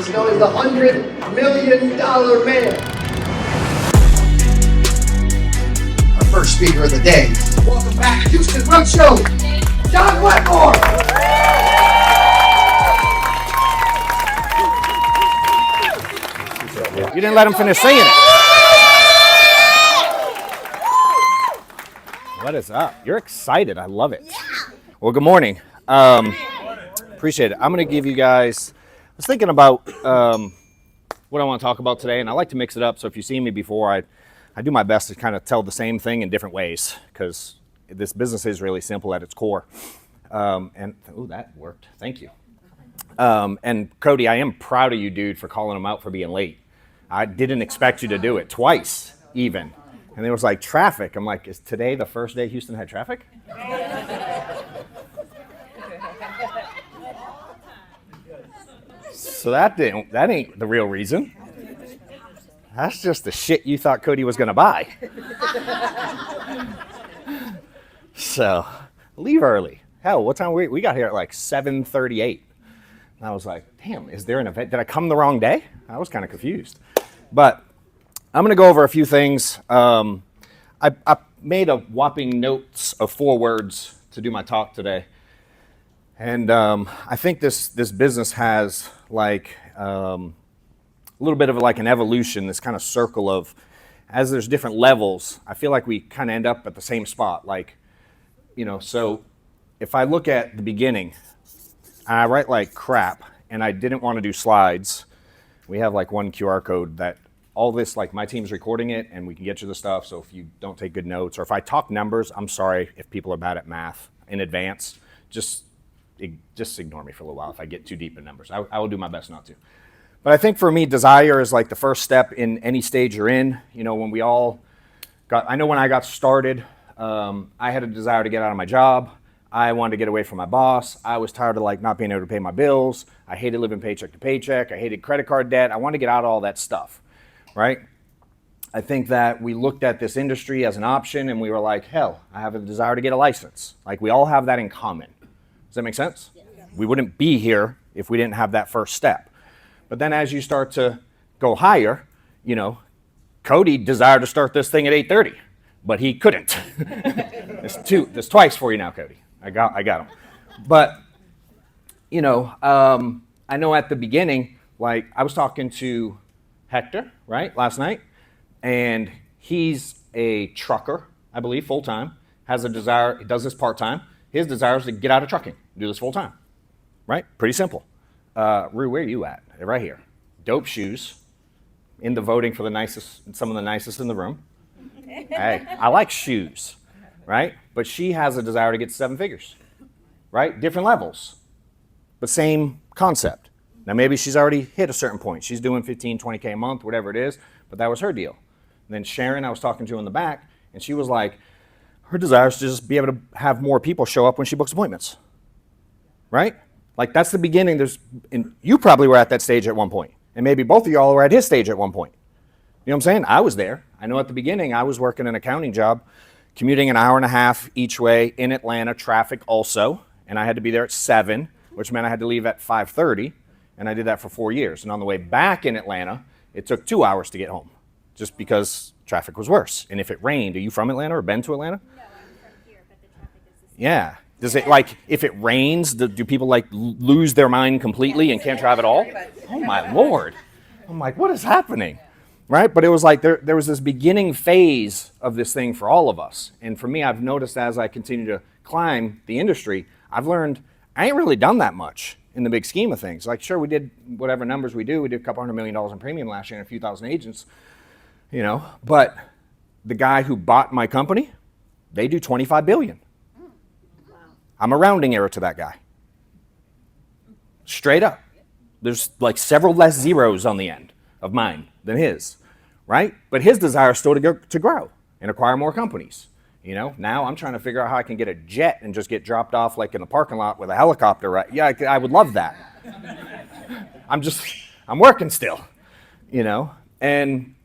He's known as the $100 million man. Our first speaker of the day. Welcome back to Houston Roadshow, John Wetmore. You didn't let him finish saying it. What is up? You're excited. I love it. Well, good morning. Appreciate it. I'm going to give you guys, I was thinking about what I want to talk about today, and I like to mix it up. So if you've seen me before, I do my best to kind of tell the same thing in different ways because this business is really simple at its core. That worked. Thank you. And Cody, I am proud of you, dude, for calling him out for being late. I didn't expect you to do it twice, even. And it was like traffic. I'm like, is today the first day Houston had traffic? So that ain't the real reason. That's just the shit you thought Cody was gonna buy. So leave early. Hell, what time we got here at like 7:38. And I was like, damn, is there an event? Did I come the wrong day? I was kind of confused. But I'm going to go over a few things. I made a whopping notes of 4 words to do my talk today. And I think this business has like a little bit of like an evolution, this kind of circle of, as there's different levels, I feel like we kind of end up at the same spot. Like, so if I look at the beginning, I write like crap, and I didn't want to do slides. We have like one QR code that all this, like my team's recording it, and we can get you the stuff. So if you don't take good notes, or if I talk numbers, I'm sorry if people are bad at math in advance. Just ignore me for a little while if I get too deep in numbers. I will do my best not to. But I think for me, desire is like the first step in any stage you're in. When we all I know when I got started, I had a desire to get out of my job. I wanted to get away from my boss. I was tired of like not being able to pay my bills. I hated living paycheck to paycheck. I hated credit card debt. I wanted to get out of all that stuff, right? I think that we looked at this industry as an option and we were like, hell, I have a desire to get a license. Like we all have that in common. Does that make sense? Yeah. We wouldn't be here if we didn't have that first step. But then as you start to go higher, Cody desired to start this thing at 8:30, but he couldn't. There's twice for you now, Cody. I got him. But, I know at the beginning, like I was talking to Hector, right, last night, and he's a trucker, I believe, full-time, has a desire, he does this part-time. His desire is to get out of trucking, do this full-time, right? Pretty simple. Rue, where are you at? Right here. Dope shoes, in the voting for the nicest, some of the nicest in the room. Hey, I like shoes. Right? But she has a desire to get 7 figures, right? Different levels, but same concept. Now, maybe she's already hit a certain point. She's doing 15, 20K a month, whatever it is, but that was her deal. And then Sharon, I was talking to in the back, and she was like, her desire is to just be able to have more people show up when she books appointments, right? Like that's the beginning. And you probably were at that stage at one point, and maybe both of y'all were at his stage at one point. You know what I'm saying? I was there. I know at the beginning, I was working an accounting job, commuting an hour and a half each way in Atlanta, traffic also, and I had to be there at 7, which meant I had to leave at 5:30, and I did that for 4 years. And on the way back in Atlanta, it took 2 hours to get home, just because traffic was worse. And if it rained, are you from Atlanta or been to Atlanta? No, I'm from here, but the traffic is the same. Yeah. Does it, like, if it rains, do people, like, lose their mind completely and can't drive at all? Oh, my Lord. I'm like, what is happening? Right? But it was like there was this beginning phase of this thing for all of us. And for me, I've noticed as I continue to climb the industry, I've learned I ain't really done that much in the big scheme of things. Like, sure, we did whatever numbers we do. We did a couple $100 million in premium last year and a few thousand agents, But the guy who bought my company, they do $25 billion. Wow. I'm a rounding error to that guy. Straight up. There's like several less zeros on the end of mine than his, right? But his desire is still to grow and acquire more companies. Now I'm trying to figure out how I can get a jet and just get dropped off like in the parking lot with a helicopter, right? Yeah, I would love that. I'm working still, and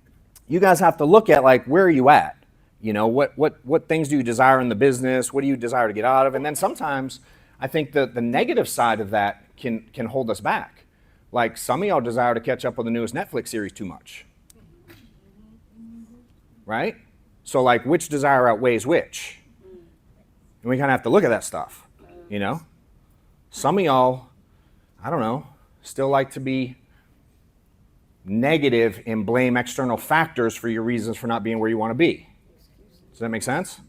you guys have to look at like, where are you at? What things do you desire in the business? What do you desire to get out of? And then sometimes I think the negative side of that can hold us back. Like some of y'all desire to catch up on the newest Netflix series too much. Right? So like which desire outweighs which? And we kind of have to look at that stuff, you know? Some of y'all, I don't know, still like to be negative and blame external factors for your reasons for not being where you want to be. Does that make sense?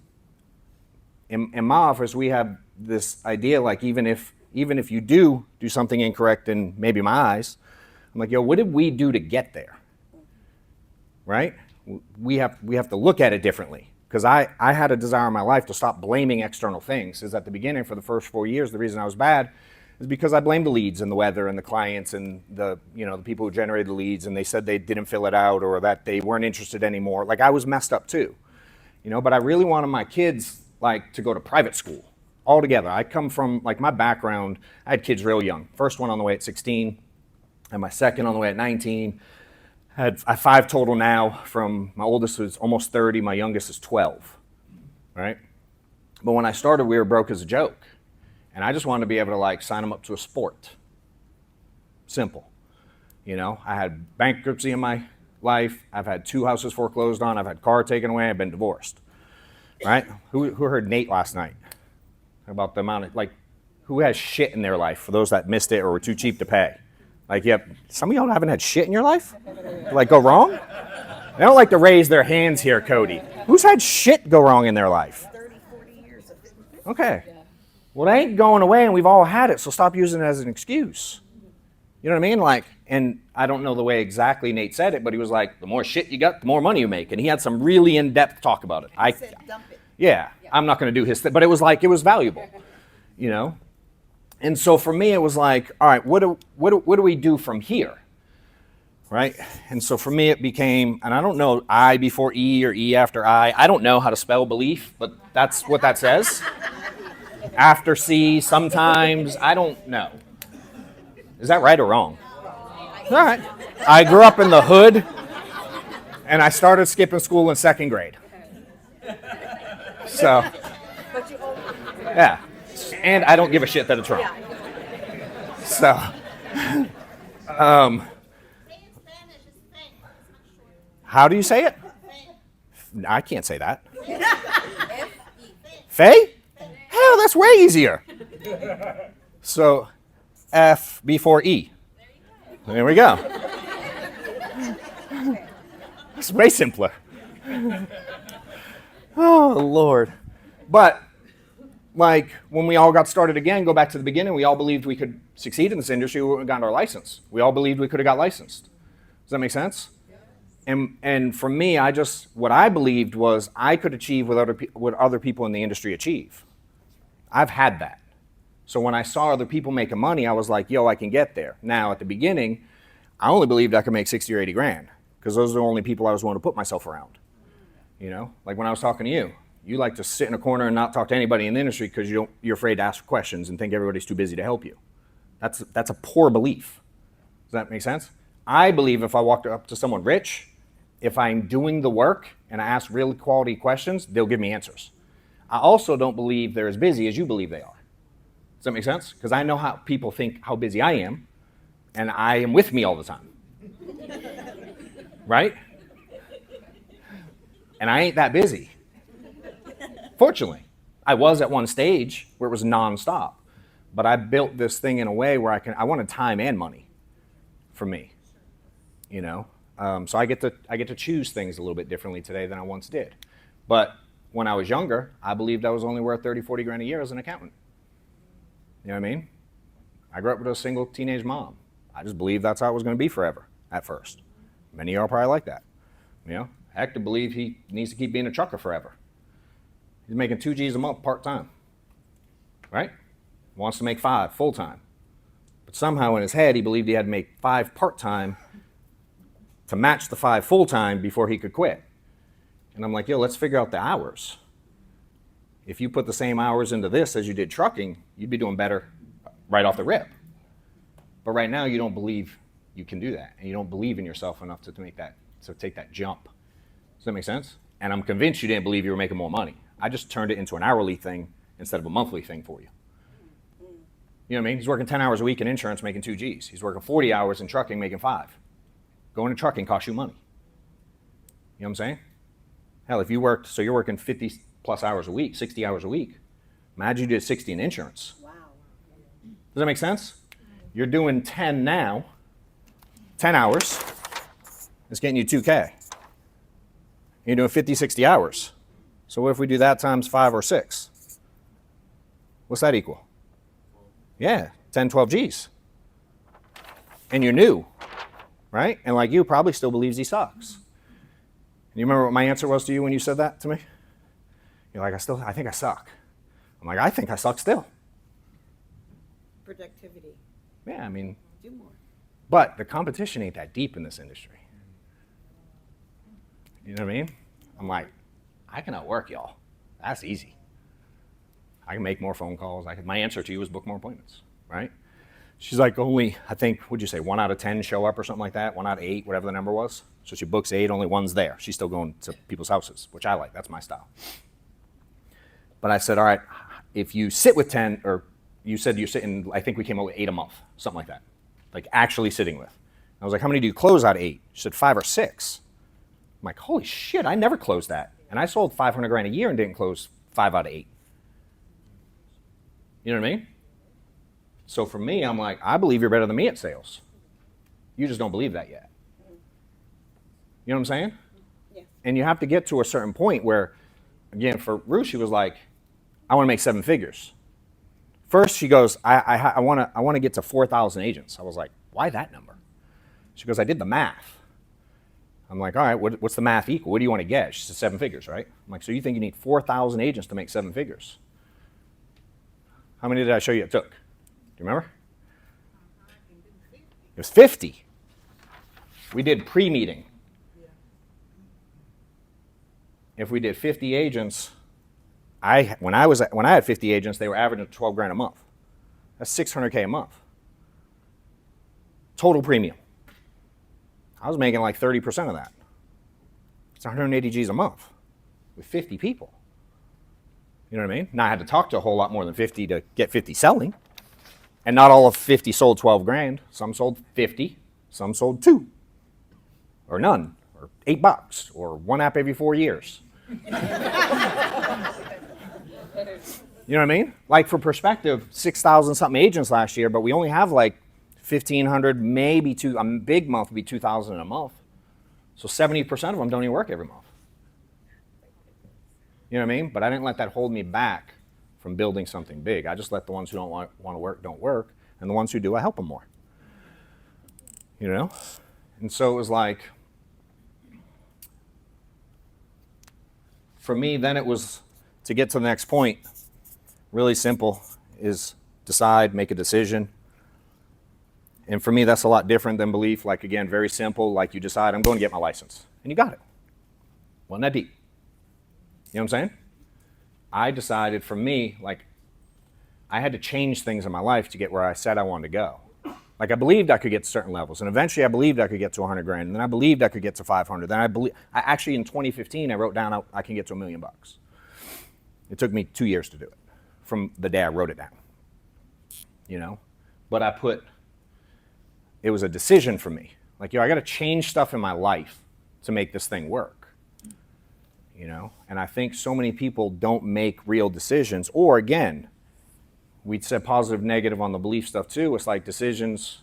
In my office, we have this idea like even if you do something incorrect in maybe my eyes, I'm like, yo, what did we do to get there? Right? We have to look at it differently. Because I had a desire in my life to stop blaming external things. Is at the beginning, for the first 4 years, the reason I was bad is because I blamed the leads and the weather and the clients and the people who generated the leads, and they said they didn't fill it out or that they weren't interested anymore. Like I was messed up too, but I really wanted my kids like to go to private school altogether. I come from like my background, I had kids real young. First one on the way at 16, and my second on the way at 19. I have 5 total now. From my oldest is almost 30, my youngest is 12, right? But when I started, we were broke as a joke. And I just wanted to be able to like sign them up to a sport. Simple. I had bankruptcy in my life. I've had 2 houses foreclosed on. I've had car taken away. I've been divorced, right? Who heard Nate last night about the amount of, like, who has shit in their life for those that missed it or were too cheap to pay? Like, some of y'all haven't had shit in your life? Like, go wrong? They don't like to raise their hands here, Cody. Who's had shit go wrong in their life? 30, 40 years of it. Okay. Well, it ain't going away, and we've all had it, so stop using it as an excuse. You know what I mean? Like, and I don't know the way exactly Nate said it, but he was like, the more shit you got, the more money you make. And he had some really in-depth talk about it. I said dump it. Yeah, I'm not going to do his thing, but it was like, it was valuable, And so for me, it was like, all right, what do we do from here, right? And so for me, it became, and I don't know I before E or E after I. I don't know how to spell belief, but that's what that says. After C, sometimes, I don't know. Is that right or wrong? All right. I grew up in the hood, and I started skipping school in 2nd grade. So, yeah. And I don't give a shit that it's wrong. So, how do you say it? I can't say that. Faye? Hell, that's way easier. So, F before E. There we go. It's way simpler. Oh, Lord. But, like, when we all got started again, go back to the beginning, we all believed we could succeed in this industry when we got our license. We all believed we could have got licensed. Does that make sense? And for me, what I believed was I could achieve what other people in the industry achieve. I've had that. So when I saw other people making money, I was like, yo, I can get there. Now, at the beginning, I only believed I could make 60 or 80 grand because those are the only people I was willing to put myself around. Like when I was talking to you, you like to sit in a corner and not talk to anybody in the industry because you're afraid to ask questions and think everybody's too busy to help you. That's a poor belief. Does that make sense? I believe if I walked up to someone rich, if I'm doing the work and I ask really quality questions, they'll give me answers. I also don't believe they're as busy as you believe they are. Does that make sense? Because I know how people think how busy I am, and I am with me all the time. Right? And I ain't that busy. Fortunately. I was at one stage where it was nonstop, but I built this thing in a way where I wanted time and money for me. So I get to choose things a little bit differently today than I once did. But when I was younger, I believed I was only worth 30, 40 grand a year as an accountant. You know what I mean? I grew up with a single teenage mom. I just believed that's how it was going to be forever at first. Many of y'all probably like that. Hector believed he needs to keep being a trucker forever. He's making 2 G's a month part-time, right? Wants to make 5 full-time. But somehow in his head, he believed he had to make 5 part-time to match the 5 full-time before he could quit. And I'm like, yo, let's figure out the hours. If you put the same hours into this as you did trucking, you'd be doing better right off the rip. But right now, you don't believe you can do that, and you don't believe in yourself enough to take that jump. Does that make sense? And I'm convinced you didn't believe you were making more money. I just turned it into an hourly thing instead of a monthly thing for you. You know what I mean? He's working 10 hours a week in insurance, making 2 G's. He's working 40 hours in trucking, making 5. Going to trucking costs you money. You know what I'm saying? Hell, if you worked, so you're working 50 plus hours a week, 60 hours a week. Imagine you did 60 in insurance. Wow. Does that make sense? You're doing 10 now, 10 hours. It's getting you 2K. You're doing 50, 60 hours. So what if we do that times 5 or 6? What's that equal? Yeah, 10, 12 G's. And you're new, right? And like you, probably still believes he sucks. You remember what my answer was to you when you said that to me? You're like, I think I suck. I'm like, I think I suck still. Productivity. Yeah, I mean, Do more. but the competition ain't that deep in this industry. You know what I mean? I'm like, I can outwork y'all. That's easy. I can make more phone calls. My answer to you is book more appointments, right? She's like, only, I think, what'd you say, 1 out of 10 show up or something like that? 1 out of 8, whatever the number was. So she books 8, only 1's there. She's still going to people's houses, which I like. That's my style. But I said, all right, if you sit with 10, or you said you're sitting, I think we came up with 8 a month, something like that. Like actually sitting with. I was like, how many do you close out of 8? She said 5 or 6. I'm like, holy shit, I never closed that. And I sold 500 grand a year and didn't close 5 out of 8. You know what I mean? So for me, I'm like, I believe you're better than me at sales. You just don't believe that yet. You know what I'm saying? Yeah. And you have to get to a certain point where, again, for Ruth, she was like, I want to make 7 figures. First, she goes, I want to get to 4,000 agents. I was like, why that number? She goes, I did the math. I'm like, all right, what's the math equal? What do you want to get? She said 7 figures, right? I'm like, so you think you need 4,000 agents to make 7 figures? How many did I show you it took? Do you remember? It was 50. We did pre-meeting. If we did 50 agents, when I had 50 agents, they were averaging 12 grand a month. That's 600K a month. Total premium. I was making like 30% of that. It's 180 G's a month with 50 people. You know what I mean? Now I had to talk to a whole lot more than 50 to get 50 selling. And not all of 50 sold 12 grand. Some sold 50, some sold 2, or none, or $8, or 1 app every 4 years. You know what I mean? Like for perspective, 6,000 something agents last year, but we only have like 1,500, maybe 2, a big month would be 2,000 in a month. So 70% of them don't even work every month. You know what I mean? But I didn't let that hold me back from building something big. I just let the ones who don't want to work don't work, and the ones who do, I help them more. You know? And so it was like, for me, then it was to get to the next point, really simple, is decide, make a decision. And for me, that's a lot different than belief. Like, again, very simple, like you decide, I'm going to get my license. And you got it. Wasn't that deep? You know what I'm saying? I decided for me, like, I had to change things in my life to get where I said I wanted to go. Like, I believed I could get to certain levels. And eventually I believed I could get to 100 grand. And then I believed I could get to 500. Then I actually in 2015, I wrote down I can get to $1 million. It took me 2 years to do it from the day I wrote it down. You know? But it was a decision for me. Like, I got to change stuff in my life to make this thing work. You know, and I think so many people don't make real decisions. Or again, we said positive, negative on the belief stuff too. It's like decisions.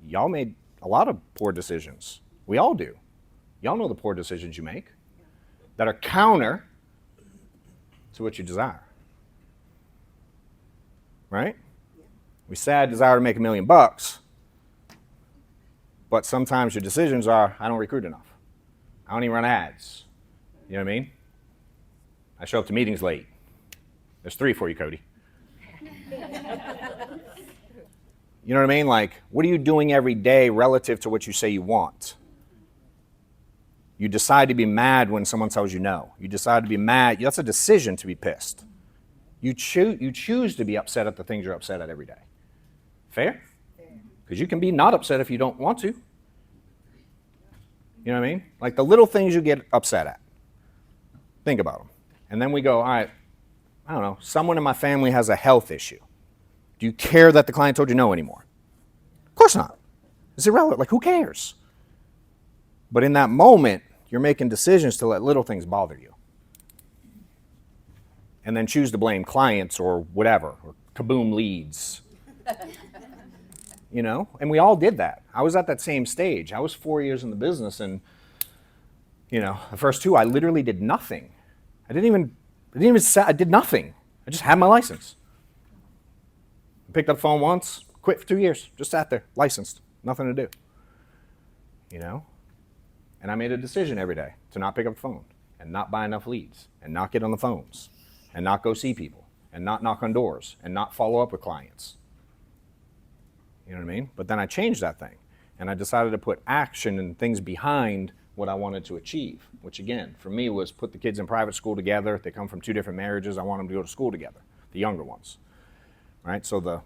Y'all made a lot of poor decisions. We all do. Y'all know the poor decisions you make that are counter to what you desire. Right? We said I desire to make $1 million, but sometimes your decisions are, I don't recruit enough. I don't even run ads. You know what I mean? I show up to meetings late. There's 3 for you, Cody. You know what I mean? Like, what are you doing every day relative to what you say you want? You decide to be mad when someone tells you no. You decide to be mad. That's a decision to be pissed. You choose to be upset at the things you're upset at every day. Fair? Because you can be not upset if you don't want to. You know what I mean? Like the little things you get upset at. Think about them. And then we go, all right, I don't know, someone in my family has a health issue. Do Do you care that the client told you no anymore? Of course not. It's irrelevant. Like, who cares? But in that moment, you're making decisions to let little things bother you. And then choose to blame clients or whatever, or kaboom leads. You know? And we all did that. I was at that same stage. I was 4 years in the business, and, you know, the first 2, I literally did nothing. I did nothing. I just had my license. I picked up the phone once, quit for 2 years, just sat there, licensed, nothing to do. You know? And I made a decision every day to not pick up the phone and not buy enough leads and not get on the phones and not go see people and not knock on doors and not follow up with clients. You know what I mean? But then I changed that thing, and I decided to put action and things behind what I wanted to achieve, which again, for me, was put the kids in private school together. They come from 2 different marriages. I want them to go to school together, the younger ones, right? So the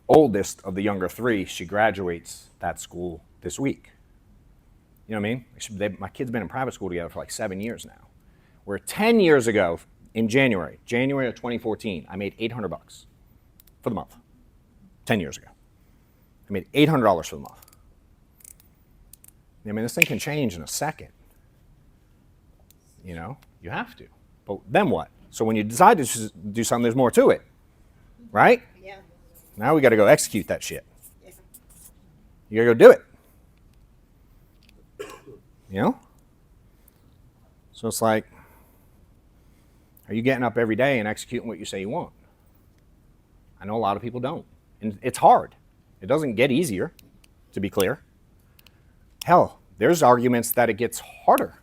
oldest of the younger 3, she graduates that school this week. You know what I mean? My kids have been in private school together for like 7 years now. Where 10 years ago, in January of 2014, I made $800 for the month. 10 years ago. I made $800 for the month. I mean, this thing can change in a second. You know, you have to. But then what? So when you decide to do something, there's more to it, right? Yeah. Now we got to go execute that shit. Yeah. You got to go do it. You know? So it's like, are you getting up every day and executing what you say you want? I know a lot of people don't. And it's hard. It doesn't get easier, to be clear. Hell, there's arguments that it gets harder.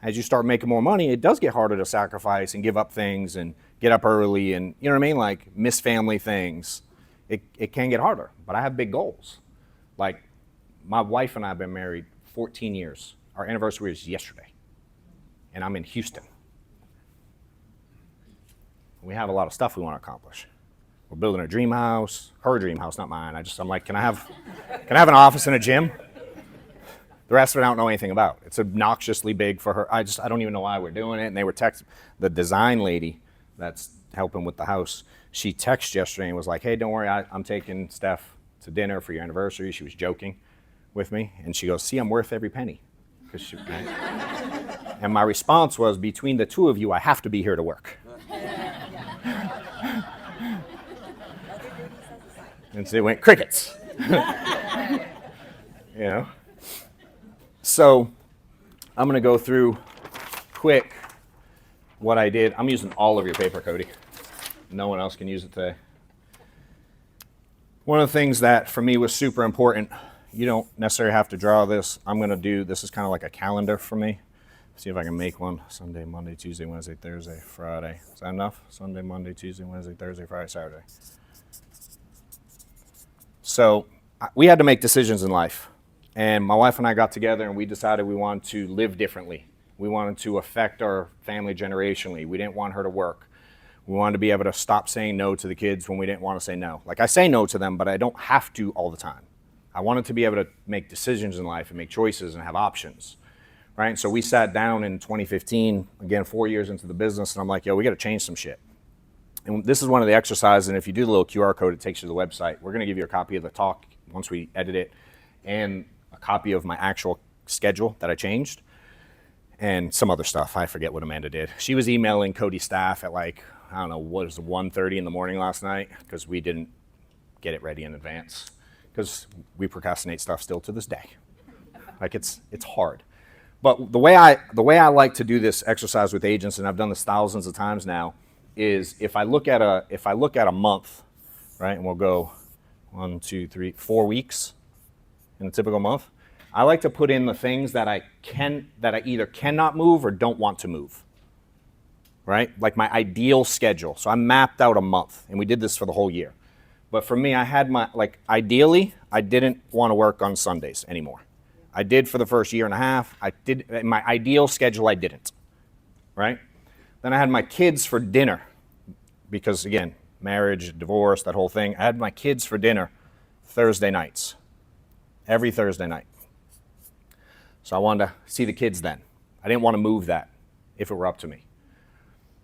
As you start making more money, it does get harder to sacrifice and give up things and get up early and, you know what I mean? Like, miss family things. It can get harder, but I have big goals. Like, my wife and I have been married 14 years. Our anniversary was yesterday, and I'm in Houston. We have a lot of stuff we want to accomplish. We're building a dream house, her dream house, not mine. I'm like, can I have an office and a gym? The rest of it I don't know anything about. It's obnoxiously big for her. I don't even know why we're doing it. And they were the design lady that's helping with the house. She texted yesterday and was like, hey, don't worry, I'm taking Steph to dinner for your anniversary. She was joking with me. And she goes, see, I'm worth every penny. And my response was, between the 2 of you, I have to be here to work. And so it went crickets. You know? So I'm going to go through quick what I did. I'm using all of your paper, Cody. No one else can use it today. One of the things that for me was super important, you don't necessarily have to draw this. I'm going to do, this is kind of like a calendar for me. See if I can make one. Sunday, Monday, Tuesday, Wednesday, Thursday, Friday. Is that enough? Sunday, Monday, Tuesday, Wednesday, Thursday, Friday, Saturday. So we had to make decisions in life. And my wife and I got together and we decided we wanted to live differently. We wanted to affect our family generationally. We didn't want her to work. We wanted to be able to stop saying no to the kids when we didn't want to say no. Like, I say no to them, but I don't have to all the time. I wanted to be able to make decisions in life and make choices and have options, right? So we sat down in 2015, again, 4 years into the business, and I'm like, yo, we got to change some shit. And this is one of the exercises, and if you do the little QR code, it takes you to the website. We're going to give you a copy of the talk once we edit it, and a copy of my actual schedule that I changed, and some other stuff. I forget what Amanda did. She was emailing Cody's staff at like, I don't know, what was it, 1:30 in the morning last night, because we didn't get it ready in advance, because we procrastinate stuff still to this day. Like, it's hard. But the way I like to do this exercise with agents, and I've done this thousands of times now, is if I look at a month, right, and we'll go 1, 2, 3, 4 weeks in a typical month, I like to put in the things that I either cannot move or don't want to move, right? Like my ideal schedule. So I mapped out a month, and we did this for the whole year. But for me, I had ideally, I didn't want to work on Sundays anymore. I did for the first year and a half. In my ideal schedule, I didn't, right? Then I had my kids for dinner because, again, marriage, divorce, that whole thing. I had my kids for dinner Thursday nights, every Thursday night. So I wanted to see the kids then. I didn't want to move that if it were up to me.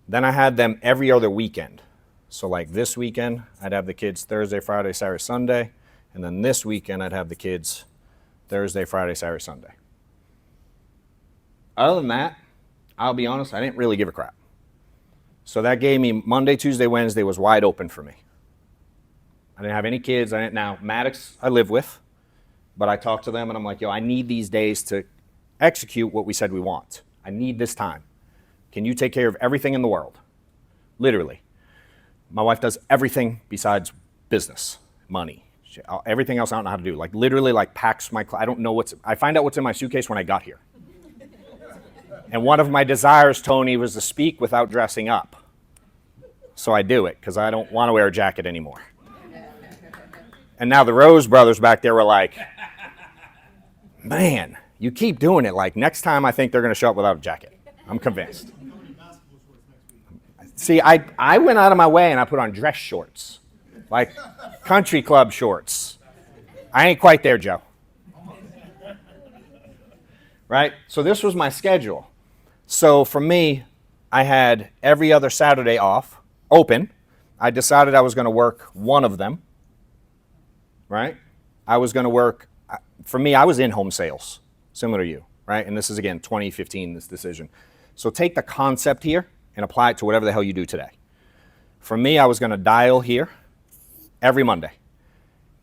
Then I had them every other weekend. So like this weekend, I'd have the kids Thursday, Friday, Saturday, Sunday. And then this weekend, I'd have the kids Thursday, Friday, Saturday, Sunday. Other than that, I'll be honest, I didn't really give a crap. So that gave me Monday, Tuesday, Wednesday was wide open for me. I didn't have any kids. Now, Maddox, I live with, but I talked to them and I'm like, yo, I need these days to execute what we said we want. I need this time. Can you take care of everything in the world? Literally. My wife does everything besides business, money. Everything else I don't know how to do. Like literally like packs my, I don't know I find out what's in my suitcase when I got here. And one of my desires, Tony, was to speak without dressing up. So I do it because I don't want to wear a jacket anymore. And now the Rose brothers back there were like, man, you keep doing it. Like next time I think they're going to show up without a jacket. I'm convinced. See, I went out of my way and I put on dress shorts, like country club shorts. I ain't quite there, Joe. Right? So this was my schedule. So for me, I had every other Saturday off, open. I decided I was going to work one of them. Right? I was going to work, for me, I was in home sales, similar to you. Right? And this is, again, 2015, this decision. So take the concept here and apply it to whatever the hell you do today. For me, I was going to dial here every Monday.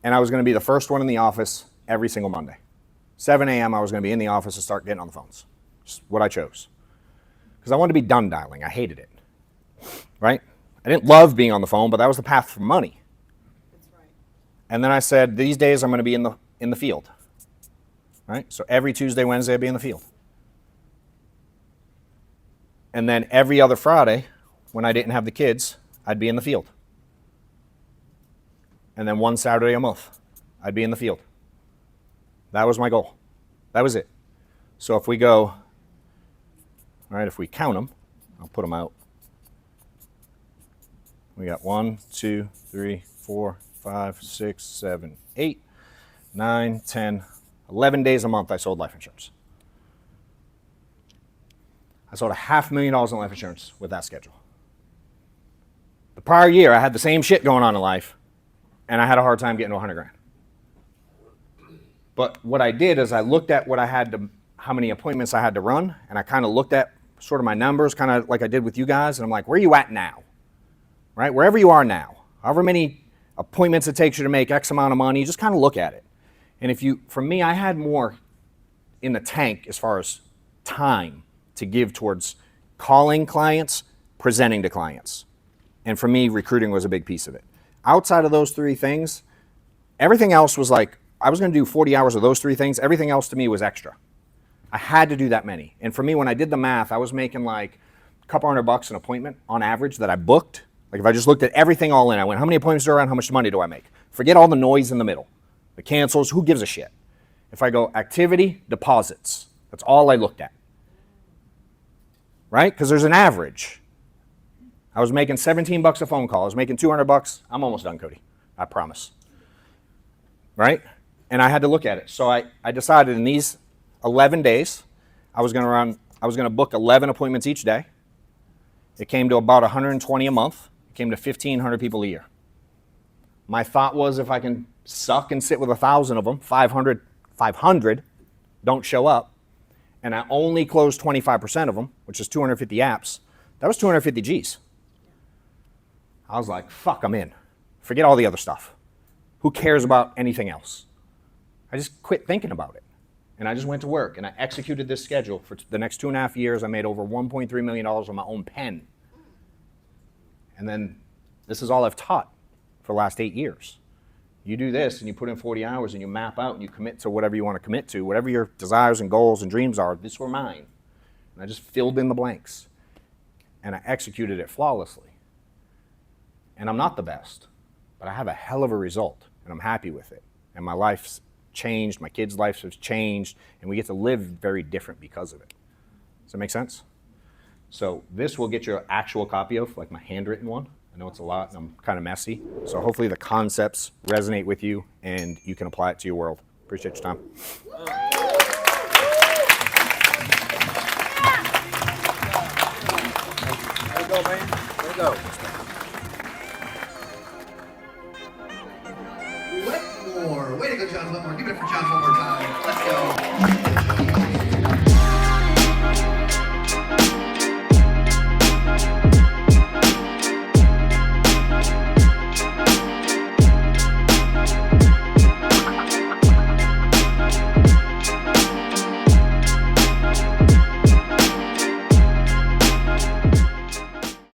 And I was going to be the first one in the office every single Monday. 7 a.m. I was going to be in the office and start getting on the phones. Just what I chose. Because I wanted to be done dialing. I hated it. Right? I didn't love being on the phone, but that was the path for money. That's right. And then I said, these days I'm going to be in the field. Right? So every Tuesday, Wednesday, I'd be in the field. And then every other Friday, when I didn't have the kids, I'd be in the field. And then one Saturday a month, I'd be in the field. That was my goal. That was it. So if we go, all right, if we count them, I'll put them out. We got 1, 2, 3, 4, 5, 6, 7, 8, 9, 10, 11 days a month I sold life insurance. I sold $500,000 in life insurance with that schedule. The prior year, I had the same shit going on in life, and I had a hard time getting to $100,000. But what I did is I looked at what I had to, how many appointments I had to run, and I kind of looked at sort of my numbers, kind of like I did with you guys, and I'm like, where are you at now? Right? Wherever you are now, however many appointments it takes you to make X amount of money, you just kind of look at it. And if you, for me, I had more in the tank as far as time to give towards calling clients, presenting to clients. And for me, recruiting was a big piece of it. Outside of those three things, everything else was like, I was going to do 40 hours of those three things. Everything else to me was extra. I had to do that many. And for me, when I did the math, I was making like a couple $100 an appointment on average that I booked. Like if I just looked at everything all in, I went, how many appointments are around? How much money do I make? Forget all the noise in the middle. The cancels, who gives a shit? If I go activity, deposits, that's all I looked at. Right? Because there's an average. I was making $17 a phone call. I was making $200. I'm almost done, Cody. I promise. Right? And I had to look at it. So I decided in these 11 days, I was going to book 11 appointments each day. It came to about 120 a month. It came to 1,500 people a year. My thought was if I can suck and sit with 1,000 of them, 500 don't show up, and I only closed 25% of them, which is 250 apps, that was 250 G's. I was like, fuck, I'm in. Forget all the other stuff. Who cares about anything else? I just quit thinking about it. And I just went to work, and I executed this schedule. For the next 2.5 years, I made over $1.3 million on my own pen. And then this is all I've taught for the last 8 years. You do this, and you put in 40 hours, and you map out, and you commit to whatever you want to commit to, whatever your desires and goals and dreams are. These were mine. And I just filled in the blanks. And I executed it flawlessly. And I'm not the best, but I have a hell of a result, and I'm happy with it. And my life's changed, my kids' lives have changed, and we get to live very different because of it. Does that make sense? So this will get you an actual copy of, like my handwritten one. I know it's a lot, and I'm kind of messy. So hopefully the concepts resonate with you, and you can apply it to your world. Appreciate your time. Way to go, man. Way to go.